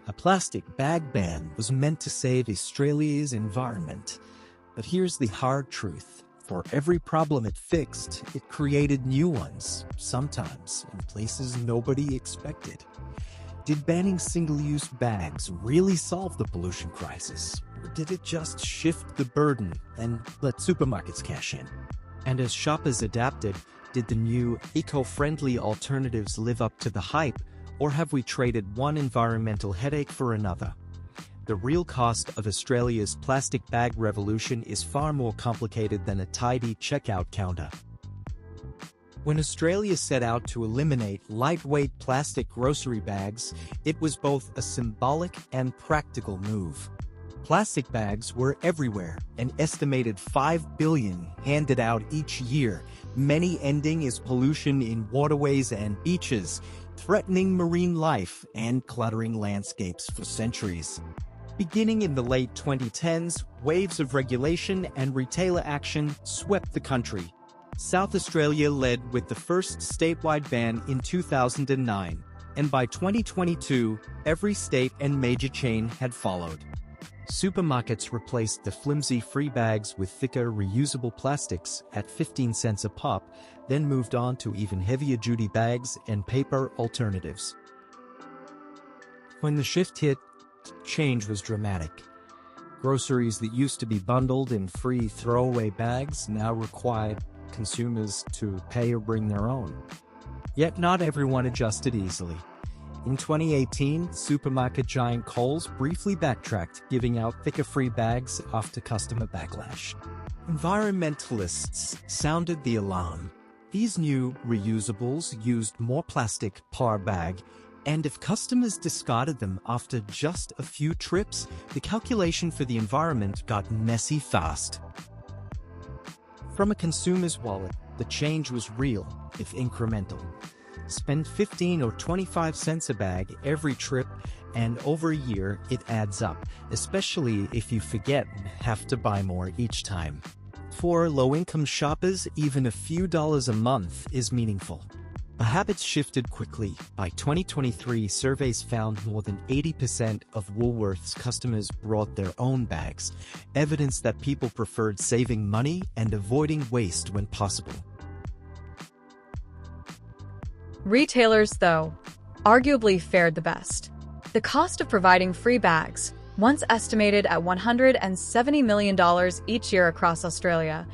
A plastic bag ban was meant to save Australia's environment. But here's the hard truth. For every problem it fixed, it created new ones, sometimes in places nobody expected. Did banning single-use bags really solve the pollution crisis? Or did it just shift the burden and let supermarkets cash in? And as shoppers adapted, did the new, eco-friendly alternatives live up to the hype, or have we traded one environmental headache for another? The real cost of Australia's plastic bag revolution is far more complicated than a tidy checkout counter. When Australia set out to eliminate lightweight plastic grocery bags, it was both a symbolic and practical move. Plastic bags were everywhere, an estimated 5 billion handed out each year, many ending as pollution in waterways and beaches, threatening marine life and cluttering landscapes for centuries. Beginning in the late 2010s, waves of regulation and retailer action swept the country. South Australia led with the first statewide ban in 2009, and by 2022, every state and major chain had followed. Supermarkets replaced the flimsy free bags with thicker reusable plastics at 15 cents a pop, then moved on to even heavier-duty bags and paper alternatives. When the shift hit, change was dramatic. Groceries that used to be bundled in free throwaway bags now required consumers to pay or bring their own. Yet not everyone adjusted easily. In 2018, supermarket giant Coles briefly backtracked, giving out thicker free bags after customer backlash. Environmentalists sounded the alarm. These new reusables used more plastic per bag, and if customers discarded them after just a few trips, the calculation for the environment got messy fast. From a consumer's wallet, the change was real, if incremental. Spend 15 or 25 cents a bag every trip, and over a year it adds up, especially if you forget and have to buy more each time. For low-income shoppers, even a few dollars a month is meaningful. The habits shifted quickly. By 2023, surveys found more than 80% of Woolworths customers brought their own bags, evidence that people preferred saving money and avoiding waste when possible. Retailers, though, arguably fared the best. The cost of providing free bags, once estimated at $170 million each year across Australia,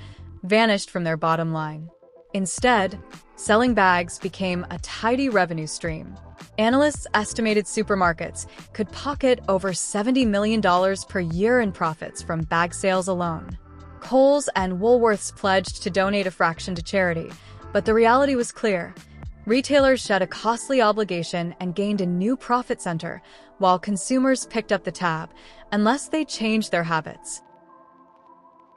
vanished from their bottom line. Instead, selling bags became a tidy revenue stream. Analysts estimated supermarkets could pocket over $70 million per year in profits from bag sales alone. Coles and Woolworths pledged to donate a fraction to charity, but the reality was clear. Retailers shed a costly obligation and gained a new profit center, while consumers picked up the tab, unless they changed their habits.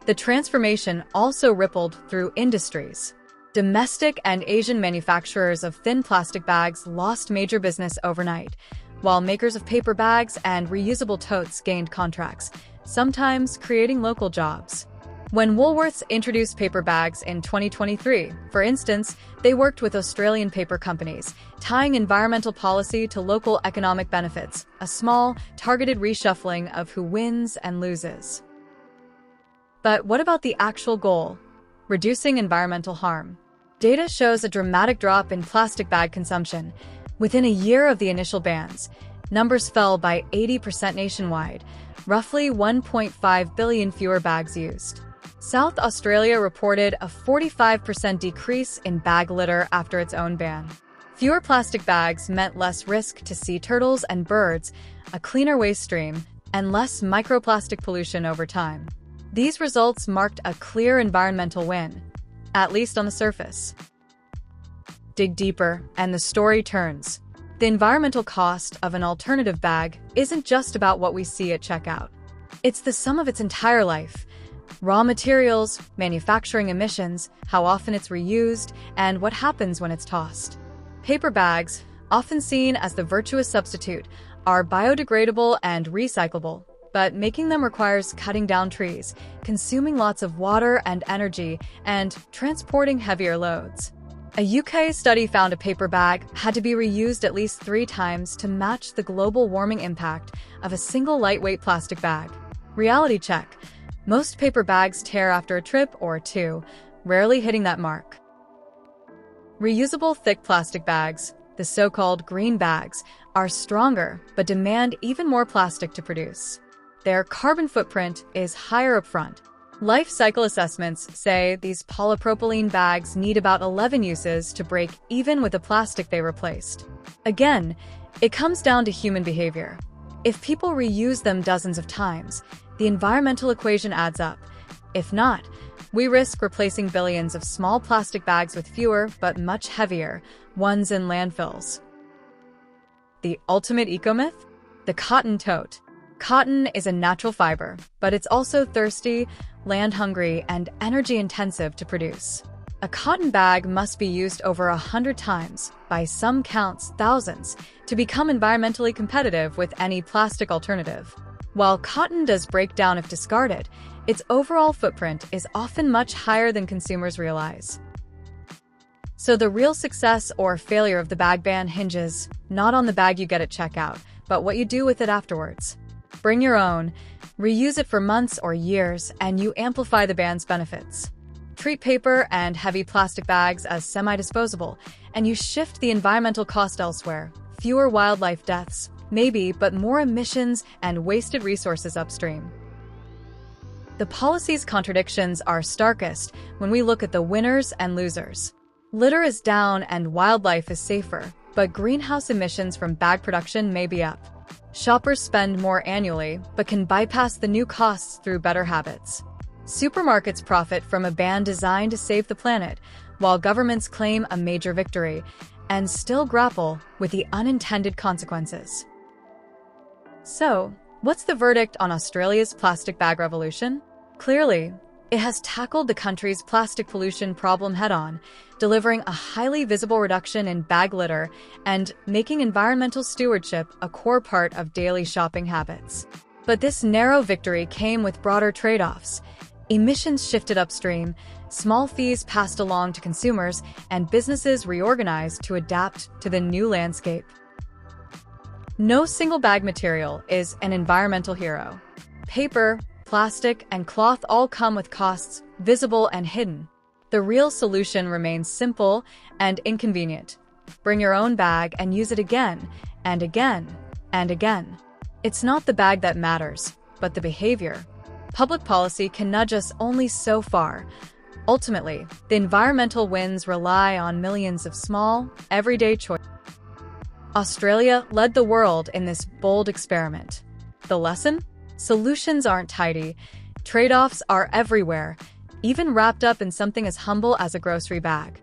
The transformation also rippled through industries. Domestic and Asian manufacturers of thin plastic bags lost major business overnight, while makers of paper bags and reusable totes gained contracts, sometimes creating local jobs. When Woolworths introduced paper bags in 2023, for instance, they worked with Australian paper companies, tying environmental policy to local economic benefits, a small, targeted reshuffling of who wins and loses. But what about the actual goal? Reducing environmental harm. Data shows a dramatic drop in plastic bag consumption. Within a year of the initial bans, numbers fell by 80% nationwide, roughly 1.5 billion fewer bags used. South Australia reported a 45% decrease in bag litter after its own ban. Fewer plastic bags meant less risk to sea turtles and birds, a cleaner waste stream, and less microplastic pollution over time. These results marked a clear environmental win, at least on the surface. Dig deeper, and the story turns. The environmental cost of an alternative bag isn't just about what we see at checkout. It's the sum of its entire life. Raw materials, manufacturing emissions, how often it's reused, and what happens when it's tossed. Paper bags, often seen as the virtuous substitute, are biodegradable and recyclable, but making them requires cutting down trees, consuming lots of water and energy, and transporting heavier loads. A UK study found a paper bag had to be reused at least 3 times to match the global warming impact of a single lightweight plastic bag. Reality check. Most paper bags tear after a trip or two, rarely hitting that mark. Reusable thick plastic bags, the so-called green bags, are stronger but demand even more plastic to produce. Their carbon footprint is higher upfront. Life cycle assessments say these polypropylene bags need about 11 uses to break even with the plastic they replaced. Again, it comes down to human behavior. If people reuse them dozens of times, the environmental equation adds up. If not, we risk replacing billions of small plastic bags with fewer but much heavier ones in landfills. The ultimate eco-myth? The cotton tote. Cotton is a natural fiber, but it's also thirsty, land-hungry, and energy-intensive to produce. A cotton bag must be used over 100 times, by some counts thousands, to become environmentally competitive with any plastic alternative. While cotton does break down if discarded, its overall footprint is often much higher than consumers realize. So the real success or failure of the bag ban hinges not on the bag you get at checkout, but what you do with it afterwards. Bring your own, reuse it for months or years, and you amplify the ban's benefits. Treat paper and heavy plastic bags as semi-disposable, and you shift the environmental cost elsewhere. Fewer wildlife deaths, maybe, but more emissions and wasted resources upstream. The policy's contradictions are starkest when we look at the winners and losers. Litter is down and wildlife is safer, but greenhouse emissions from bag production may be up. Shoppers spend more annually, but can bypass the new costs through better habits. Supermarkets profit from a ban designed to save the planet, while governments claim a major victory and still grapple with the unintended consequences. So, what's the verdict on Australia's plastic bag revolution? Clearly, it has tackled the country's plastic pollution problem head-on, delivering a highly visible reduction in bag litter and making environmental stewardship a core part of daily shopping habits. But this narrow victory came with broader trade-offs. Emissions shifted upstream, small fees passed along to consumers, and businesses reorganized to adapt to the new landscape. No single bag material is an environmental hero. Paper, plastic, and cloth all come with costs, visible and hidden. The real solution remains simple and inconvenient. Bring your own bag and use it again, and again, and again. It's not the bag that matters, but the behavior. Public policy can nudge us only so far. Ultimately, the environmental wins rely on millions of small, everyday choices. Australia led the world in this bold experiment. The lesson? Solutions aren't tidy. Trade-offs are everywhere, even wrapped up in something as humble as a grocery bag.